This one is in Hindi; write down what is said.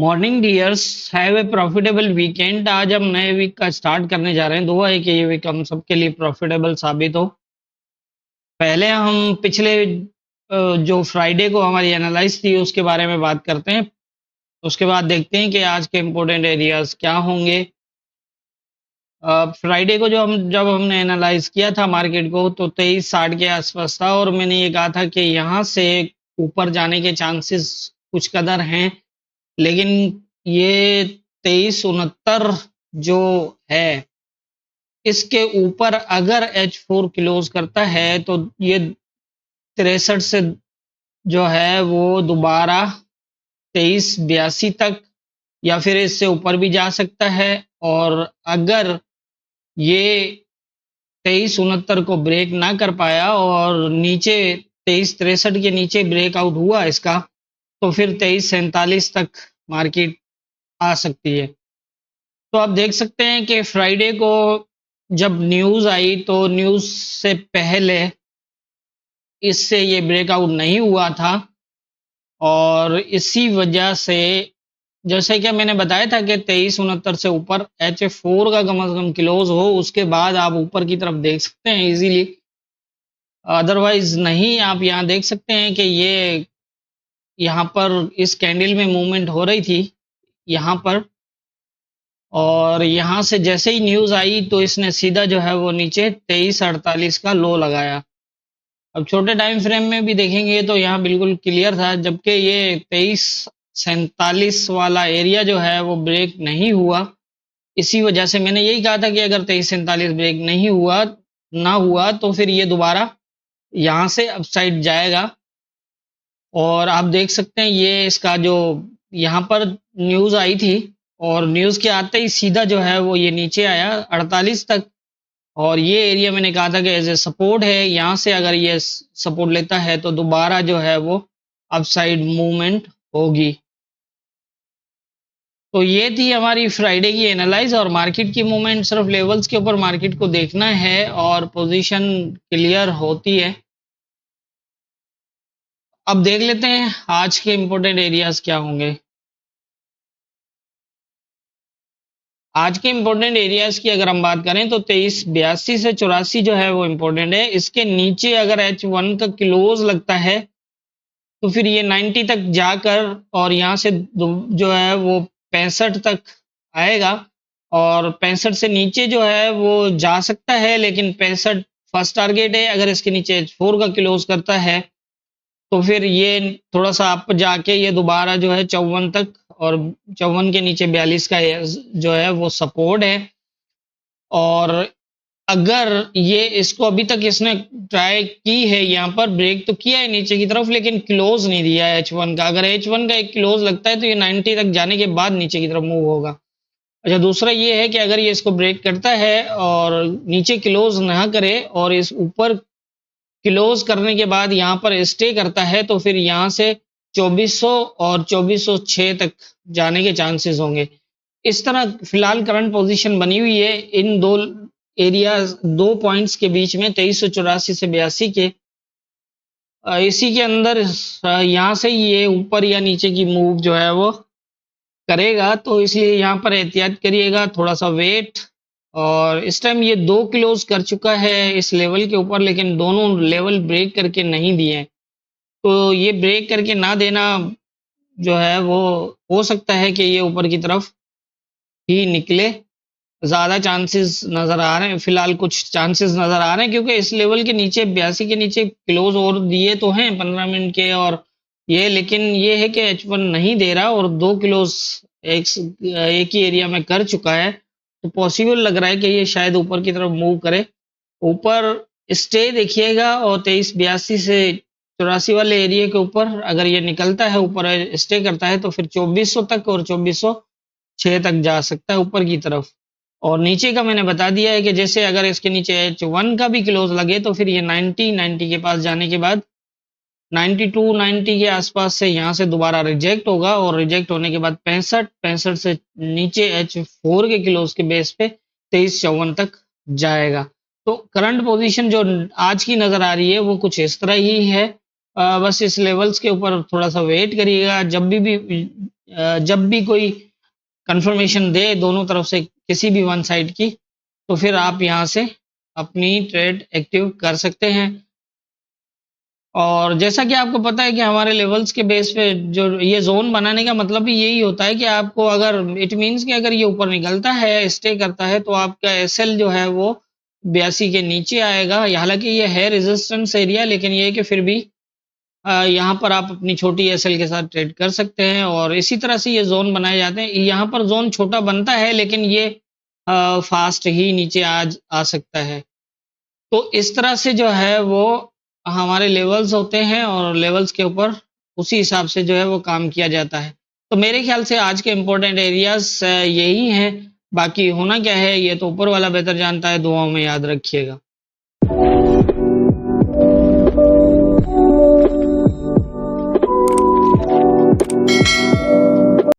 Morning dears, have a profitable weekend. आज हम नए वीक का स्टार्ट करने जा रहे हैं। दुआ है कि ये वीक हम सबके लिए प्रॉफिटेबल साबित हो। पहले हम पिछले जो फ्राइडे को हमारी एनालाइज थी उसके बारे में बात करते हैं। उसके बाद देखते हैं कि आज के इम्पोर्टेंट एरियाज क्या होंगे। फ्राइडे को जब हमने एनालाइज किया था मार्केट को तो 2360 के आसपास था और मैंने ये कहा था कि यहाँ से ऊपर जाने के चांसेस कुछ कदर हैं, लेकिन ये 2369 जो है इसके ऊपर अगर H4 क्लोज करता है तो ये 63 से जो है वो दोबारा 2382 तक या फिर इससे ऊपर भी जा सकता है। और अगर ये 2369 को ब्रेक ना कर पाया और नीचे 2363 के नीचे ब्रेकआउट हुआ इसका, तो फिर 2347 तक मार्केट आ सकती है। तो आप देख सकते हैं कि फ्राइडे को जब न्यूज़ आई तो न्यूज़ से पहले इससे ये ब्रेकआउट नहीं हुआ था और इसी वजह से जैसे कि मैंने बताया था कि 2369 से ऊपर H4 का कम से कम क्लोज हो, उसके बाद आप ऊपर की तरफ देख सकते हैं इजीली। अदरवाइज नहीं। आप यहाँ देख सकते हैं कि ये यहाँ पर इस कैंडल में मूवमेंट हो रही थी यहाँ पर, और यहाँ से जैसे ही न्यूज़ आई तो इसने सीधा जो है वो नीचे 2348 का लो लगाया। अब छोटे टाइम फ्रेम में भी देखेंगे तो यहाँ बिल्कुल क्लियर था, जबकि ये 2347 वाला एरिया जो है वो ब्रेक नहीं हुआ। इसी वजह से मैंने यही कहा था कि अगर 2347 ब्रेक नहीं हुआ ना हुआ तो फिर ये दोबारा यहाँ से अपसाइड जाएगा। और आप देख सकते हैं ये इसका जो यहाँ पर न्यूज़ आई थी और न्यूज़ के आते ही सीधा जो है वो ये नीचे आया 48 तक। और ये एरिया मैंने कहा था कि एज ए सपोर्ट है, यहाँ से अगर ये सपोर्ट लेता है तो दोबारा जो है वो अपसाइड मूवमेंट होगी। तो ये थी हमारी फ्राइडे की एनालाइज और मार्केट की मूवमेंट। सिर्फ लेवल्स के ऊपर मार्केट को देखना है और पोजीशन क्लियर होती है। अब देख लेते हैं आज के इम्पोर्टेंट एरियाज क्या होंगे। आज के इम्पोर्टेंट एरियाज की अगर हम बात करें तो 2382 से 84 जो है वो इम्पोर्टेंट है। इसके नीचे अगर H1 का क्लोज लगता है तो फिर ये 90 तक जाकर और यहाँ से जो है वो 65 तक आएगा। और 65 से नीचे जो है वो जा सकता है, लेकिन 65 फर्स्ट टारगेट है। अगर इसके नीचे H4 का क्लोज करता है तो फिर ये थोड़ा सा अप जाके ये दोबारा जो है 54 तक, और 54 के नीचे 42 का जो है वो सपोर्ट है। और अगर ये इसको अभी तक इसने ट्राई की है, यहाँ पर ब्रेक तो किया है नीचे की तरफ लेकिन क्लोज नहीं दिया है H1 का। अगर H1 का एक क्लोज लगता है तो ये 90 तक जाने के बाद नीचे की तरफ मूव होगा। अच्छा, दूसरा ये है कि अगर ये इसको ब्रेक करता है और नीचे क्लोज ना करे और इस ऊपर क्लोज करने के बाद यहाँ पर स्टे करता है तो फिर यहाँ से 2400 और 2406 तक जाने के चांसेस होंगे। इस तरह फिलहाल करंट पोजीशन बनी हुई है इन दो एरिया, दो पॉइंट्स के बीच में 2384 से 82 के। इसी के अंदर यहाँ से ये ऊपर या नीचे की मूव जो है वो करेगा, तो इसलिए यहाँ पर एहतियात करिएगा, थोड़ा सा वेट। और इस टाइम ये 2 क्लोज कर चुका है इस लेवल के ऊपर, लेकिन दोनों लेवल ब्रेक करके नहीं दिए हैं। तो ये ब्रेक करके ना देना जो है वो हो सकता है कि ये ऊपर की तरफ ही निकले। ज़्यादा चांसेस नज़र आ रहे हैं, फिलहाल कुछ चांसेस नज़र आ रहे हैं, क्योंकि इस लेवल के नीचे 82 के नीचे क्लोज और दिए तो हैं 15 मिनट के और ये, लेकिन ये है कि H1 नहीं दे रहा और 2 क्लोज एक ही एरिया में कर चुका है। तो पॉसिबल लग रहा है कि ये शायद ऊपर की तरफ मूव करे। ऊपर स्टे देखिएगा और 2382 से 84 वाले एरिया के ऊपर अगर ये निकलता है, ऊपर स्टे करता है, तो फिर 2400 तक और 2406 तक जा सकता है ऊपर की तरफ। और नीचे का मैंने बता दिया है कि जैसे अगर इसके नीचे H1 का भी क्लोज लगे तो फिर ये 90 के पास जाने के बाद 90 के आसपास से यहाँ से दोबारा रिजेक्ट होगा और रिजेक्ट होने के बाद 65 से नीचे H4 के क्लोज के बेस पे 2354 तक जाएगा। तो करंट पोजीशन जो आज की नज़र आ रही है वो कुछ इस तरह ही है। बस इस लेवल्स के ऊपर थोड़ा सा वेट करिएगा। जब भी जब भी कोई कंफर्मेशन दे दोनों तरफ से किसी भी वन साइड की, तो फिर आप यहाँ से अपनी ट्रेड एक्टिव कर सकते हैं। और जैसा कि आपको पता है कि हमारे लेवल्स के बेस पे जो ये जोन बनाने का मतलब भी यही होता है कि आपको अगर इट मीन्स कि अगर ये ऊपर निकलता है, स्टे करता है, तो आपका एसएल जो है वो 82 के नीचे आएगा। हालांकि ये है रेजिस्टेंस एरिया, लेकिन ये है कि फिर भी यहाँ पर आप अपनी छोटी एसएल के साथ ट्रेड कर सकते हैं। और इसी तरह से ये जोन बनाए जाते हैं। यहाँ पर जोन छोटा बनता है, लेकिन ये फास्ट ही नीचे आ सकता है। तो इस तरह से जो है वो हमारे लेवल्स होते हैं, और लेवल्स के ऊपर उसी हिसाब से जो है वो काम किया जाता है। तो मेरे ख्याल से आज के इम्पोर्टेंट एरियाज यही हैं। बाकी होना क्या है ये तो ऊपर वाला बेहतर जानता है। दुआओं में याद रखिएगा।